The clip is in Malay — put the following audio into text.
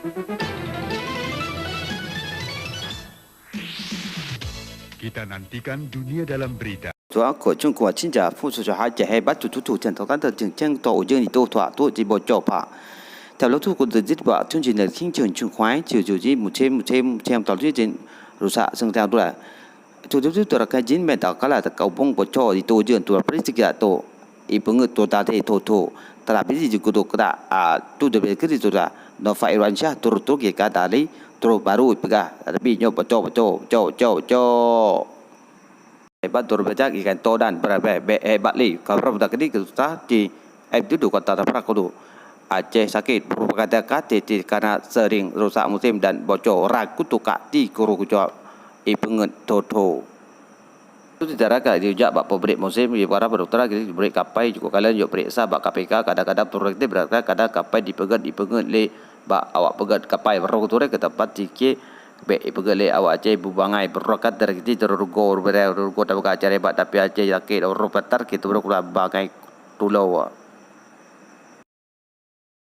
Kita nantikan dunia dalam berita. Tua ko chung ko chin ja fu su ha ja he ba tu chen to kan de jing jing to jing ni to tua to ji bo jo pa. Theo lo tu ko de ji ba chung jin de king chung chung huai jiu jiu ji mu che to ji jin ru sa seng theo tu la. Tu ra ka jin me ta ka la ta ka bong bo cho di to jin tu pri ji ga to I pung to ta te to ta la bi ji ko to ka a tu de be ki tu da no fa iran sha tu ke ka ta li tu baru pega tapi nyo bo cho hebat berbeza ikan todan berapa hebat li kalau dah kini kita di itu kata apa kudu Aceh sakit berkata kata karena sering rusak musim dan bocor ragu tukak di kuru kucap pengen toto itu tidak raga juga bak pabrik musim di para dokter kita break kapai juga kalian juga periksa bak KPK kadang-kadang produktif berarti kadang kapai dipegat le bak awak pegat kapai baru tu ke tempat jiki be pegale awak Aceh bubangai berokat dari kita terurgo tak buka acara hebat tapi Aceh sakit orang patar kita berkulah bagai tulau